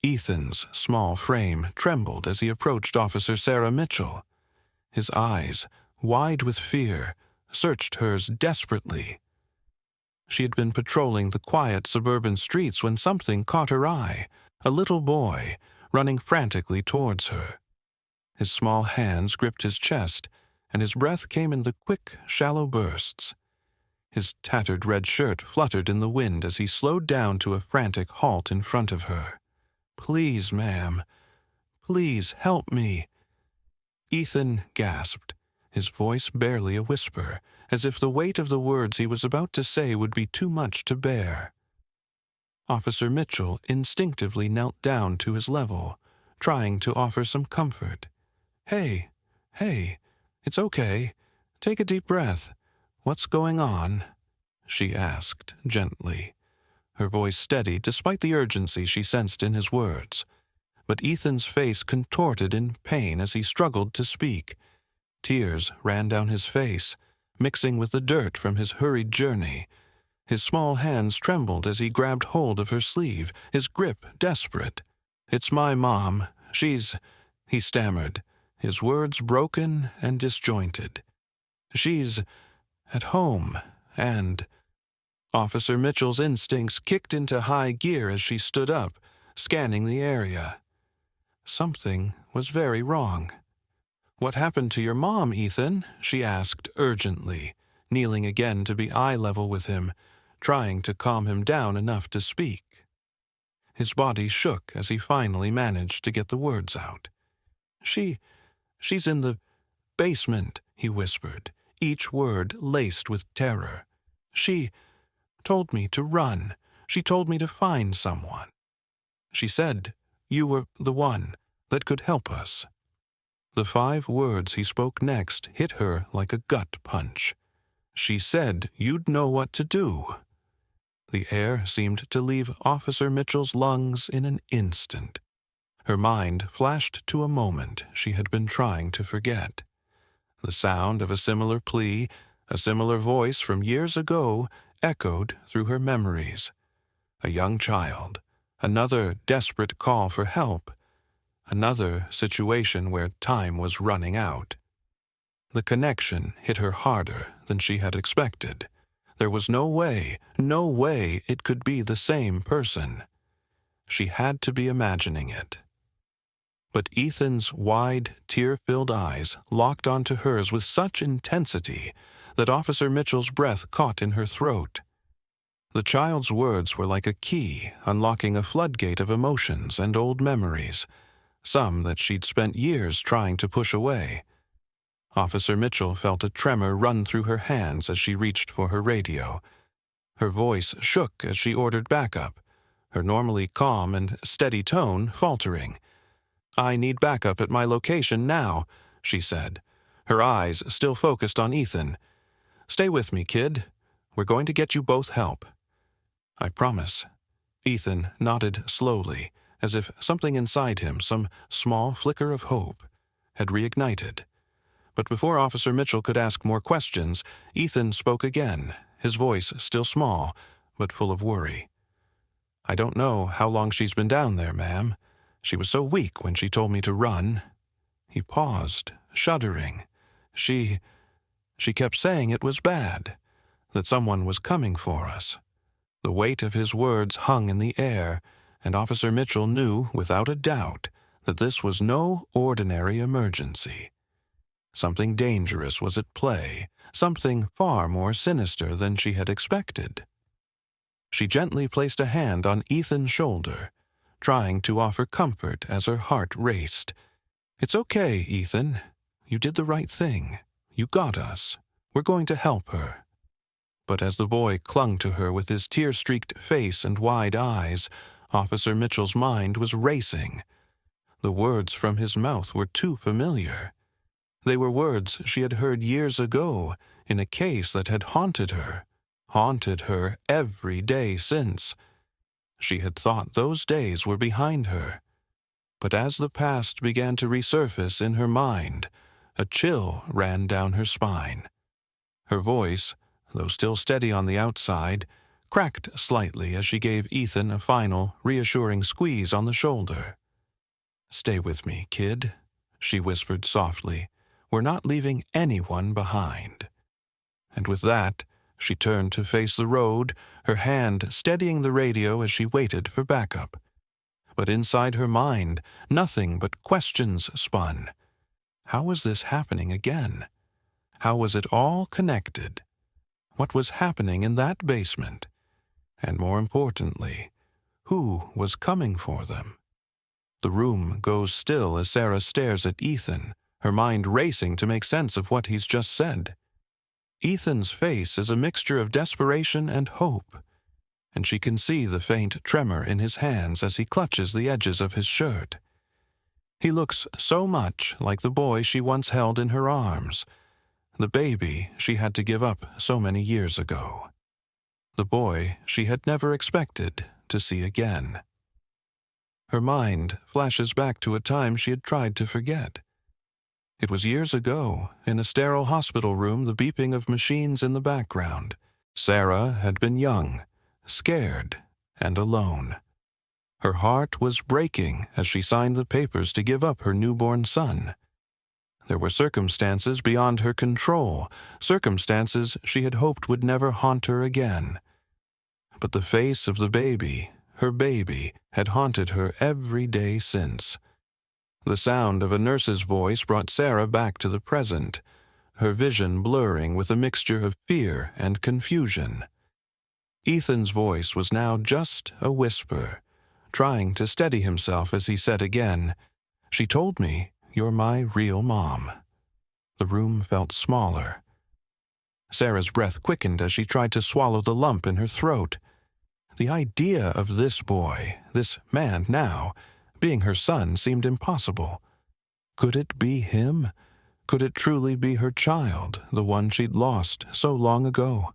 Ethan's small frame trembled as he approached Officer Sarah Mitchell. His eyes, wide with fear, searched hers desperately. She had been patrolling the quiet suburban streets when something caught her eye, a little boy running frantically towards her. His small hands gripped his chest, and his breath came in the quick, shallow bursts. His tattered red shirt fluttered in the wind as he slowed down to a frantic halt in front of her. "Please, ma'am. Please help me." Ethan gasped, his voice barely a whisper, as if the weight of the words he was about to say would be too much to bear. Officer Mitchell instinctively knelt down to his level, trying to offer some comfort. Hey, it's okay. Take a deep breath. What's going on?" she asked gently, her voice steady despite the urgency she sensed in his words. But Ethan's face contorted in pain as he struggled to speak. Tears ran down his face, mixing with the dirt from his hurried journey. His small hands trembled as he grabbed hold of her sleeve, his grip desperate. "It's my mom. He stammered, his words broken and disjointed. "She's at home, and—" Officer Mitchell's instincts kicked into high gear as she stood up, scanning the area. Something was very wrong. "What happened to your mom, Ethan?" she asked urgently, kneeling again to be eye level with him, trying to calm him down enough to speak. His body shook as he finally managed to get the words out. She's in the basement," he whispered, each word laced with terror. She told me to run. She told me to find someone. She said you were the one that could help us." The 5 words he spoke next hit her like a gut punch. "She said you'd know what to do." The air seemed to leave Officer Mitchell's lungs in an instant. Her mind flashed to a moment she had been trying to forget. The sound of a similar plea, a similar voice from years ago, echoed through her memories. A young child, another desperate call for help, another situation where time was running out. The connection hit her harder than she had expected. There was no way it could be the same person. She had to be imagining it. But Ethan's wide, tear-filled eyes locked onto hers with such intensity that Officer Mitchell's breath caught in her throat. The child's words were like a key unlocking a floodgate of emotions and old memories, some that she'd spent years trying to push away. Officer Mitchell felt a tremor run through her hands as she reached for her radio. Her voice shook as she ordered backup, her normally calm and steady tone faltering. "I need backup at my location now," she said, her eyes still focused on Ethan. "Stay with me, kid. We're going to get you both help." "I promise." Ethan nodded slowly, as if something inside him, some small flicker of hope, had reignited. But before Officer Mitchell could ask more questions, Ethan spoke again, his voice still small, but full of worry. "I don't know how long she's been down there, ma'am. She was so weak when she told me to run." He paused, shuddering. She kept saying it was bad, that someone was coming for us." The weight of his words hung in the air, and Officer Mitchell knew without a doubt that this was no ordinary emergency. Something dangerous was at play, something far more sinister than she had expected. She gently placed a hand on Ethan's shoulder, trying to offer comfort as her heart raced. "It's okay, Ethan. You did the right thing. You got us. We're going to help her." But as the boy clung to her with his tear-streaked face and wide eyes, Officer Mitchell's mind was racing. The words from his mouth were too familiar. They were words she had heard years ago in a case that had haunted her every day since. She had thought those days were behind her. But as the past began to resurface in her mind, a chill ran down her spine. Her voice, though still steady on the outside, cracked slightly as she gave Ethan a final, reassuring squeeze on the shoulder. "Stay with me, kid," she whispered softly. "We're not leaving anyone behind." And with that, she turned to face the road, her hand steadying the radio as she waited for backup. But inside her mind, nothing but questions spun. How was this happening again? How was it all connected? What was happening in that basement? And more importantly, who was coming for them? The room goes still as Sarah stares at Ethan, her mind racing to make sense of what he's just said. Ethan's face is a mixture of desperation and hope, and she can see the faint tremor in his hands as he clutches the edges of his shirt. He looks so much like the boy she once held in her arms, the baby she had to give up so many years ago, the boy she had never expected to see again. Her mind flashes back to a time she had tried to forget. It was years ago, in a sterile hospital room, the beeping of machines in the background. Sarah had been young, scared, and alone. Her heart was breaking as she signed the papers to give up her newborn son. There were circumstances beyond her control, circumstances she had hoped would never haunt her again. But the face of the baby, her baby, had haunted her every day since. The sound of a nurse's voice brought Sarah back to the present, her vision blurring with a mixture of fear and confusion. Ethan's voice was now just a whisper, trying to steady himself as he said again, "She told me you're my real mom." The room felt smaller. Sarah's breath quickened as she tried to swallow the lump in her throat. The idea of this boy, this man now, being her son seemed impossible. Could it be him? Could it truly be her child, the one she'd lost so long ago?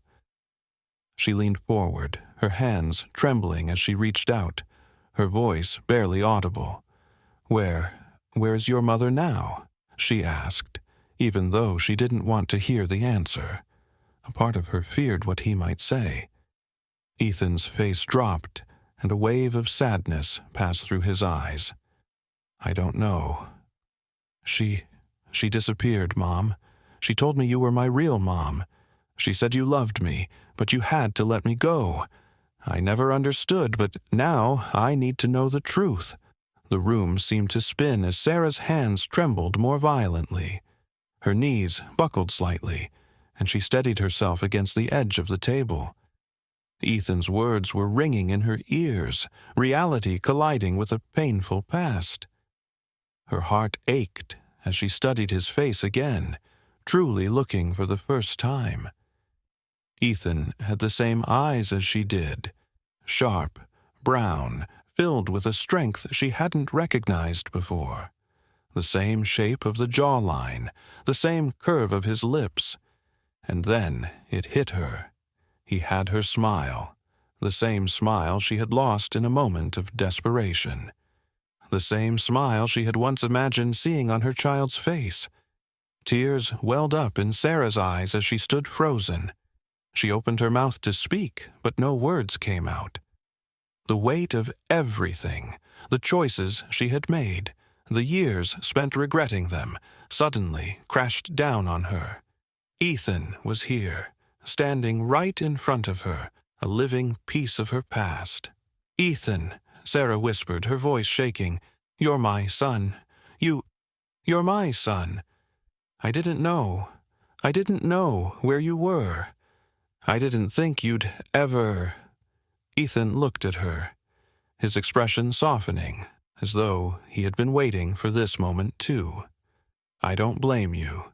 She leaned forward, her hands trembling as she reached out, her voice barely audible. Where's your mother now?" she asked, even though she didn't want to hear the answer. A part of her feared what he might say. Ethan's face dropped, and a wave of sadness passed through his eyes. "I don't know. She disappeared, Mom. She told me you were my real mom. She said you loved me, but you had to let me go. I never understood, but now I need to know the truth." The room seemed to spin as Sarah's hands trembled more violently. Her knees buckled slightly, and she steadied herself against the edge of the table. Ethan's words were ringing in her ears, reality colliding with a painful past. Her heart ached as she studied his face again, truly looking for the first time. Ethan had the same eyes as she did, sharp, brown, filled with a strength she hadn't recognized before. The same shape of the jawline, the same curve of his lips. And then it hit her. He had her smile, the same smile she had lost in a moment of desperation. The same smile she had once imagined seeing on her child's face. Tears welled up in Sarah's eyes as she stood frozen. She opened her mouth to speak, but no words came out. The weight of everything, the choices she had made, the years spent regretting them, suddenly crashed down on her. Ethan was here, standing right in front of her, a living piece of her past. "Ethan," Sarah whispered, her voice shaking, "You're my son. You're my son. I didn't know where you were. I didn't think you'd ever—" Ethan looked at her, his expression softening, as though he had been waiting for this moment too. "I don't blame you.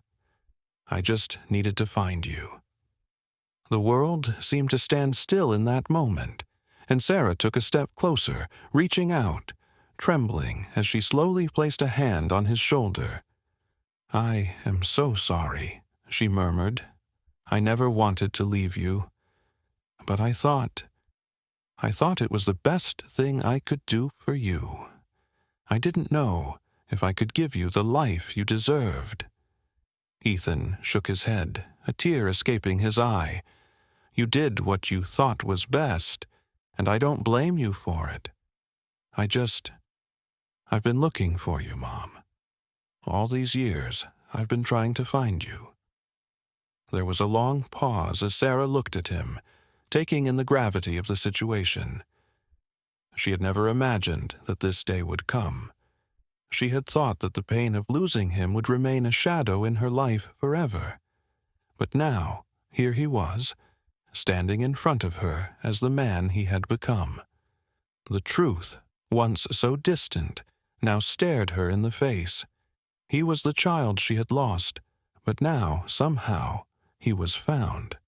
I just needed to find you." The world seemed to stand still in that moment, and Sarah took a step closer, reaching out, trembling as she slowly placed a hand on his shoulder. "I am so sorry," she murmured. "I never wanted to leave you, but I thought it was the best thing I could do for you. I didn't know if I could give you the life you deserved." Ethan shook his head, a tear escaping his eye. You did what you thought was best, and I don't blame you for it. I've been looking for you, Mom. All these years, I've been trying to find you." There was a long pause as Sarah looked at him, taking in the gravity of the situation. She had never imagined that this day would come. She had thought that the pain of losing him would remain a shadow in her life forever. But now, here he was, standing in front of her as the man he had become. The truth, once so distant, now stared her in the face. He was the child she had lost, but now, somehow, he was found.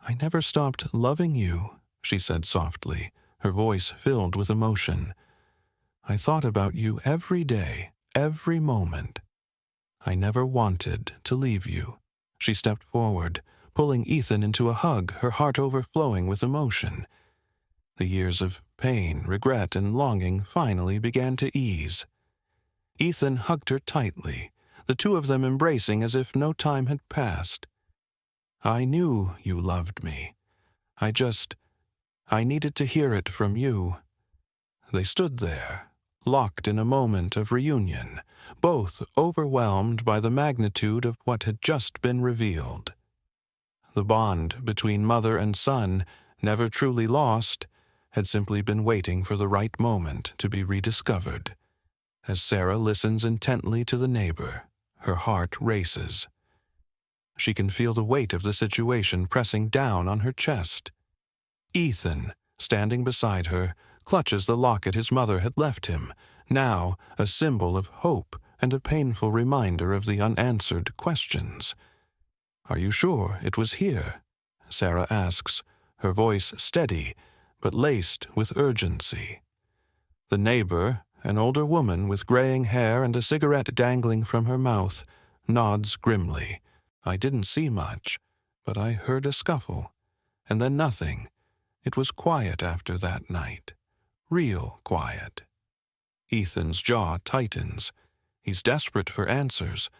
"I never stopped loving you," she said softly, her voice filled with emotion. "I thought about you every day, every moment. I never wanted to leave you." She stepped forward, pulling Ethan into a hug, her heart overflowing with emotion. The years of pain, regret, and longing finally began to ease. Ethan hugged her tightly, the two of them embracing as if no time had passed. "I knew you loved me. I needed to hear it from you." They stood there, locked in a moment of reunion, both overwhelmed by the magnitude of what had just been revealed. The bond between mother and son, never truly lost, had simply been waiting for the right moment to be rediscovered. As Sarah listens intently to the neighbor, her heart races. She can feel the weight of the situation pressing down on her chest. Ethan, standing beside her, clutches the locket his mother had left him, now a symbol of hope and a painful reminder of the unanswered questions. "Are you sure it was here?" Sarah asks, her voice steady but laced with urgency. The neighbor, an older woman with graying hair and a cigarette dangling from her mouth, nods grimly. "I didn't see much, but I heard a scuffle, and then nothing. It was quiet after that night. Real quiet." Ethan's jaw tightens. He's desperate for answers,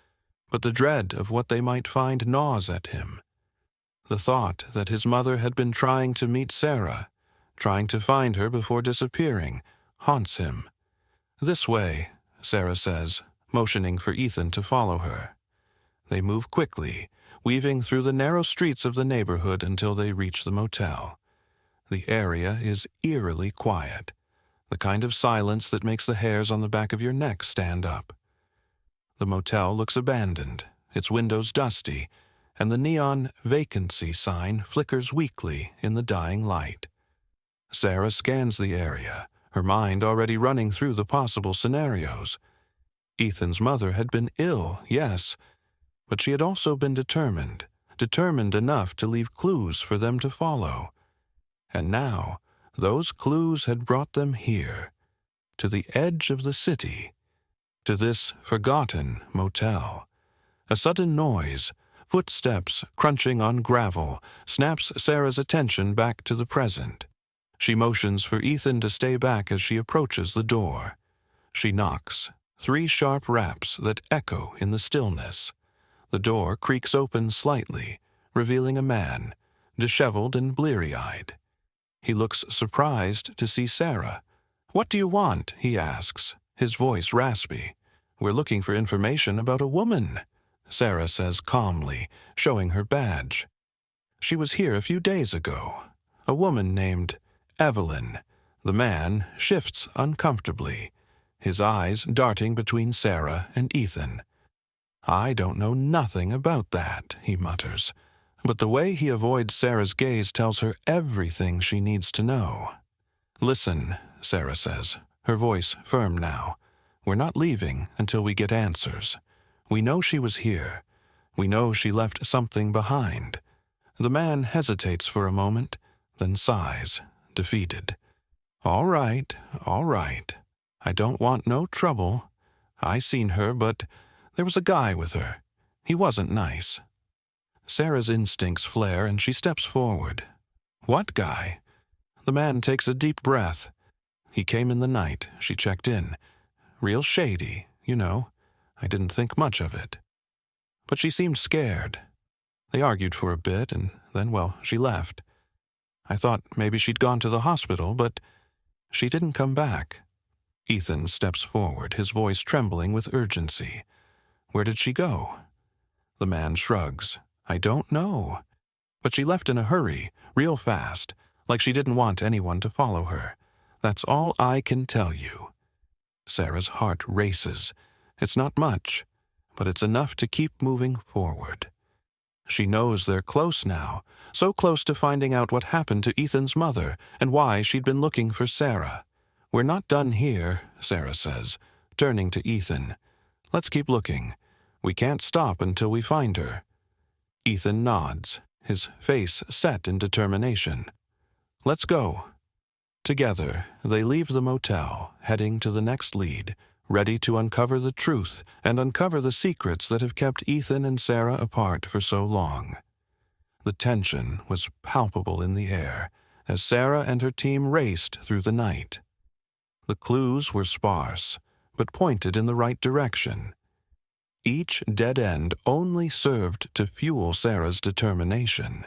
but the dread of what they might find gnaws at him. The thought that his mother had been trying to meet Sarah, trying to find her before disappearing, haunts him. "This way," Sarah says, motioning for Ethan to follow her. They move quickly, weaving through the narrow streets of the neighborhood until they reach the motel. The area is eerily quiet, the kind of silence that makes the hairs on the back of your neck stand up. The motel looks abandoned, its windows dusty, and the neon vacancy sign flickers weakly in the dying light. Sarah scans the area, her mind already running through the possible scenarios. Ethan's mother had been ill, yes, but she had also been determined enough to leave clues for them to follow. And now, those clues had brought them here, to the edge of the city, to this forgotten motel. A sudden noise, footsteps crunching on gravel, snaps Sarah's attention back to the present. She motions for Ethan to stay back as she approaches the door. She knocks, 3 sharp raps that echo in the stillness. The door creaks open slightly, revealing a man, disheveled and bleary-eyed. He looks surprised to see Sarah. "What do you want?" he asks, his voice raspy. "We're looking for information about a woman," Sarah says calmly, showing her badge. "She was here a few days ago. A woman named Evelyn." The man shifts uncomfortably, his eyes darting between Sarah and Ethan. "I don't know nothing about that," he mutters, but the way he avoids Sarah's gaze tells her everything she needs to know. "Listen," Sarah says, her voice firm now. "We're not leaving until we get answers. We know she was here. We know she left something behind." The man hesitates for a moment, then sighs, defeated. All right. I don't want no trouble. I seen her, but there was a guy with her. He wasn't nice." Sarah's instincts flare and she steps forward. "What guy?" The man takes a deep breath. "He came in the night," she checked in. "Real shady, you know. I didn't think much of it." But she seemed scared. They argued for a bit and then, well, she left. I thought maybe she'd gone to the hospital, but she didn't come back." Ethan steps forward, his voice trembling with urgency. "Where did she go?" The man shrugs. "I don't know. But she left in a hurry, real fast, like she didn't want anyone to follow her. That's all I can tell you." Sarah's heart races. It's not much, but it's enough to keep moving forward. She knows they're close now, so close to finding out what happened to Ethan's mother and why she'd been looking for Sarah. "We're not done here," Sarah says, turning to Ethan. "Let's keep looking. We can't stop until we find her." Ethan nods, his face set in determination. "Let's go." Together, they leave the motel, heading to the next lead, ready to uncover the truth and uncover the secrets that have kept Ethan and Sarah apart for so long. The tension was palpable in the air as Sarah and her team raced through the night. The clues were sparse, but pointed in the right direction. Each dead end only served to fuel Sarah's determination.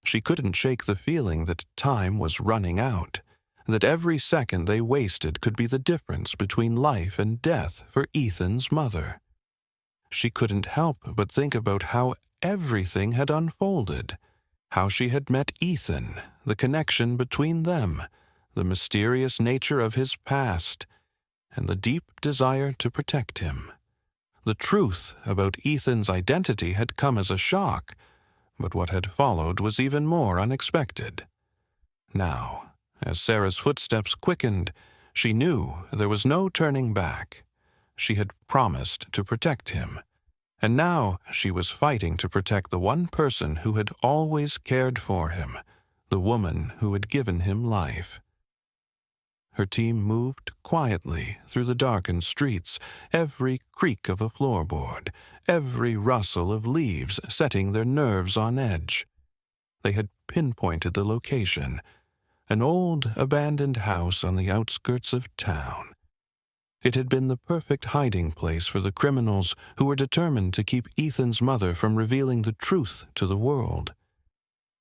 She couldn't shake the feeling that time was running out, that every second they wasted could be the difference between life and death for Ethan's mother. She couldn't help but think about how everything had unfolded, how she had met Ethan, the connection between them, the mysterious nature of his past, and the deep desire to protect him. The truth about Ethan's identity had come as a shock, but what had followed was even more unexpected. Now, as Sarah's footsteps quickened, she knew there was no turning back. She had promised to protect him, and now she was fighting to protect the one person who had always cared for him, the woman who had given him life. Her team moved quietly through the darkened streets, every creak of a floorboard, every rustle of leaves setting their nerves on edge. They had pinpointed the location, an old, abandoned house on the outskirts of town. It had been the perfect hiding place for the criminals who were determined to keep Ethan's mother from revealing the truth to the world.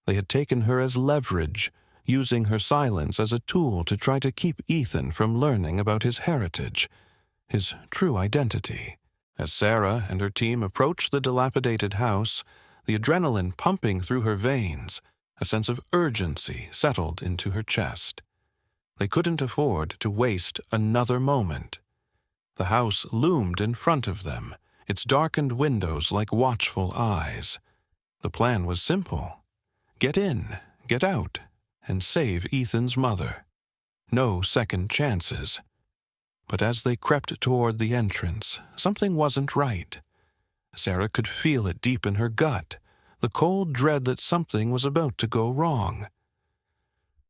They had taken her as leverage, using her silence as a tool to try to keep Ethan from learning about his heritage, his true identity. As Sarah and her team approached the dilapidated house, the adrenaline pumping through her veins, a sense of urgency settled into her chest. They couldn't afford to waste another moment. The house loomed in front of them, its darkened windows like watchful eyes. The plan was simple. Get in, get out, and save Ethan's mother. No second chances. But as they crept toward the entrance, something wasn't right. Sarah could feel it deep in her gut, the cold dread that something was about to go wrong.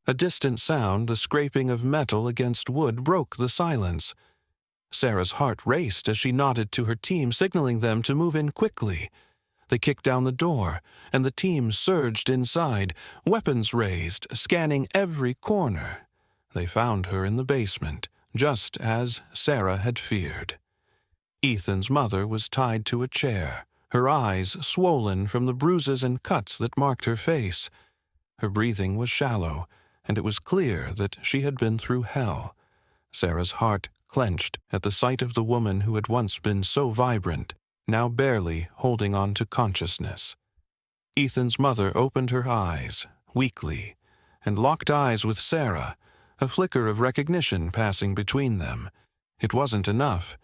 A distant sound, the scraping of metal against wood, broke the silence. Sarah's heart raced as she nodded to her team, signaling them to move in quickly. They kicked down the door, and the team surged inside, weapons raised, scanning every corner. They found her in the basement, just as Sarah had feared. Ethan's mother was tied to a chair, her eyes swollen from the bruises and cuts that marked her face. Her breathing was shallow, and it was clear that she had been through hell. Sarah's heart clenched at the sight of the woman who had once been so vibrant, now barely holding on to consciousness. Ethan's mother opened her eyes, weakly, and locked eyes with Sarah, a flicker of recognition passing between them. It wasn't enough.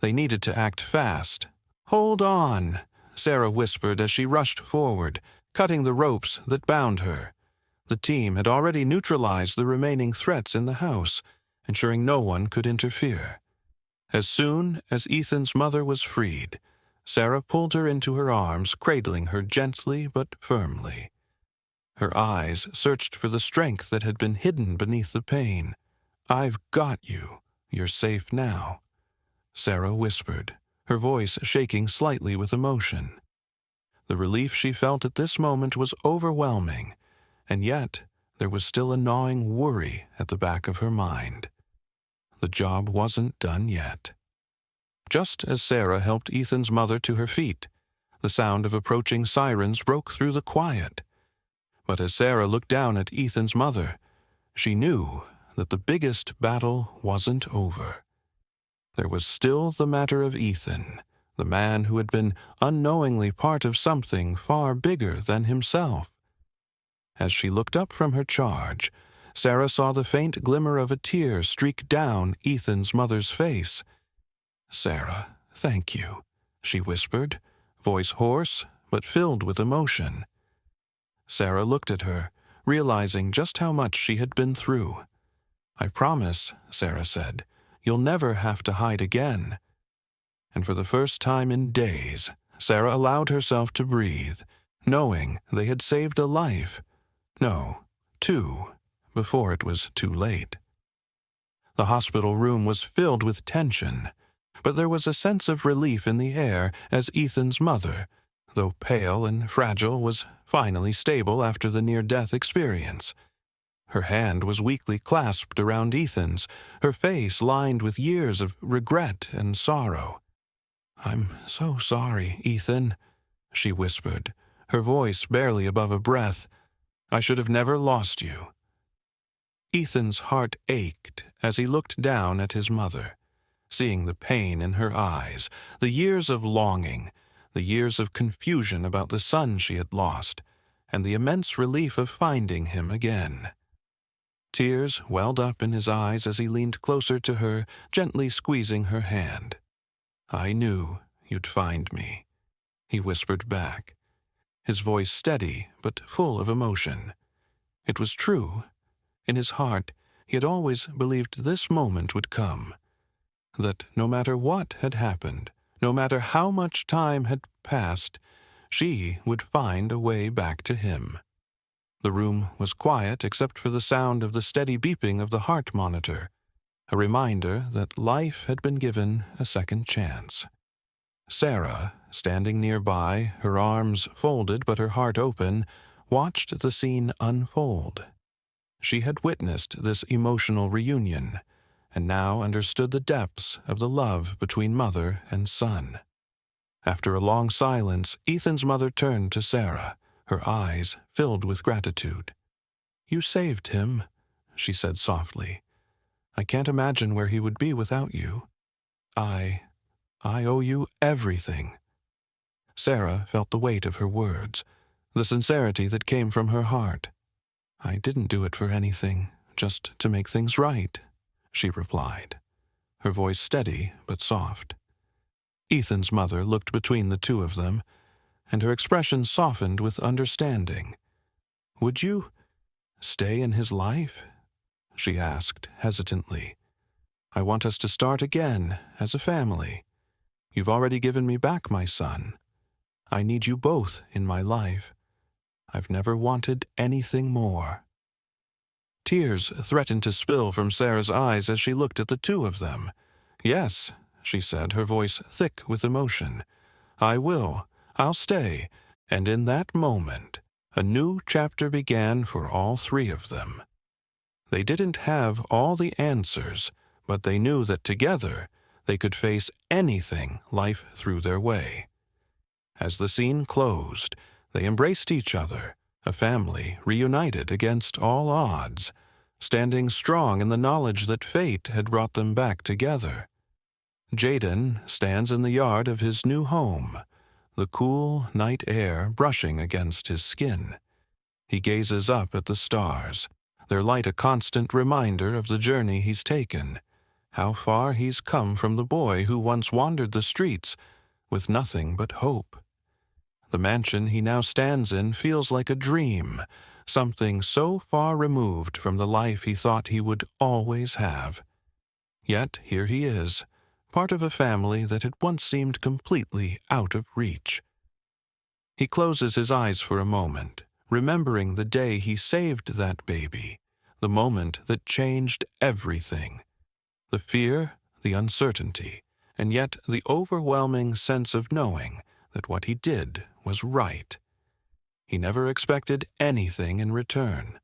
They needed to act fast. "Hold on," Sarah whispered as she rushed forward, cutting the ropes that bound her. The team had already neutralized the remaining threats in the house, ensuring no one could interfere. As soon as Ethan's mother was freed, Sarah pulled her into her arms, cradling her gently but firmly. Her eyes searched for the strength that had been hidden beneath the pain. "I've got you. You're safe now," Sarah whispered, her voice shaking slightly with emotion. The relief she felt at this moment was overwhelming, and yet there was still a gnawing worry at the back of her mind. The job wasn't done yet. Just as Sarah helped Ethan's mother to her feet, the sound of approaching sirens broke through the quiet. But as Sarah looked down at Ethan's mother, she knew that the biggest battle wasn't over. There was still the matter of Ethan, the man who had been unknowingly part of something far bigger than himself. As she looked up from her charge, Sarah saw the faint glimmer of a tear streak down Ethan's mother's face. "Sarah, thank you," she whispered, voice hoarse but filled with emotion. Sarah looked at her, realizing just how much she had been through. "I promise," Sarah said, "you'll never have to hide again." And for the first time in days, Sarah allowed herself to breathe, knowing they had saved a life. No, two, before it was too late. The hospital room was filled with tension, but there was a sense of relief in the air as Ethan's mother, though pale and fragile, was finally stable after the near-death experience. Her hand was weakly clasped around Ethan's, her face lined with years of regret and sorrow. "I'm so sorry, Ethan," she whispered, her voice barely above a breath. "I should have never lost you." Ethan's heart ached as he looked down at his mother, seeing the pain in her eyes, the years of longing, the years of confusion about the son she had lost, and the immense relief of finding him again. Tears welled up in his eyes as he leaned closer to her, gently squeezing her hand. "I knew you'd find me," he whispered back, his voice steady but full of emotion. It was true. In his heart, he had always believed this moment would come, that no matter what had happened, no matter how much time had passed, she would find a way back to him. The room was quiet except for the sound of the steady beeping of the heart monitor, a reminder that life had been given a second chance. Sarah, standing nearby, her arms folded but her heart open, watched the scene unfold. She had witnessed this emotional reunion, and now understood the depths of the love between mother and son. After a long silence, Ethan's mother turned to Sarah, her eyes filled with gratitude. "You saved him," she said softly. "I can't imagine where he would be without you. I owe you everything." Sarah felt the weight of her words, the sincerity that came from her heart. "I didn't do it for anything, just to make things right," she replied, her voice steady but soft. Ethan's mother looked between the two of them, and her expression softened with understanding. "Would you stay in his life?" she asked hesitantly. "I want us to start again as a family. You've already given me back my son. I need you both in my life. I've never wanted anything more." Tears threatened to spill from Sarah's eyes as she looked at the two of them. "Yes," she said, her voice thick with emotion. "I will. I'll stay." And in that moment, a new chapter began for all three of them. They didn't have all the answers, but they knew that together they could face anything life threw their way. As the scene closed, they embraced each other, a family reunited against all odds, standing strong in the knowledge that fate had brought them back together. Jaden stands in the yard of his new home, the cool night air brushing against his skin. He gazes up at the stars, their light a constant reminder of the journey he's taken, how far he's come from the boy who once wandered the streets with nothing but hope. The mansion he now stands in feels like a dream, something so far removed from the life he thought he would always have. Yet here he is, part of a family that had once seemed completely out of reach. He closes his eyes for a moment, remembering the day he saved that baby, the moment that changed everything. The fear, the uncertainty, and yet the overwhelming sense of knowing that what he did was right. He never expected anything in return.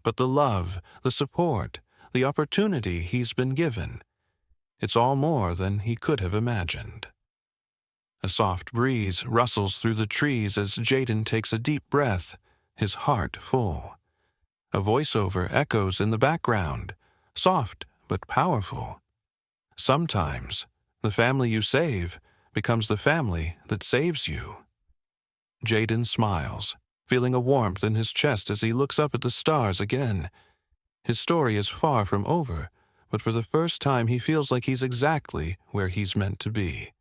But the love, the support, the opportunity he's been given, it's all more than he could have imagined. A soft breeze rustles through the trees as Jaden takes a deep breath, his heart full. A voiceover echoes in the background, soft but powerful. Sometimes, the family you save becomes the family that saves you. Jaden smiles, feeling a warmth in his chest as he looks up at the stars again. His story is far from over, but for the first time he feels like he's exactly where he's meant to be.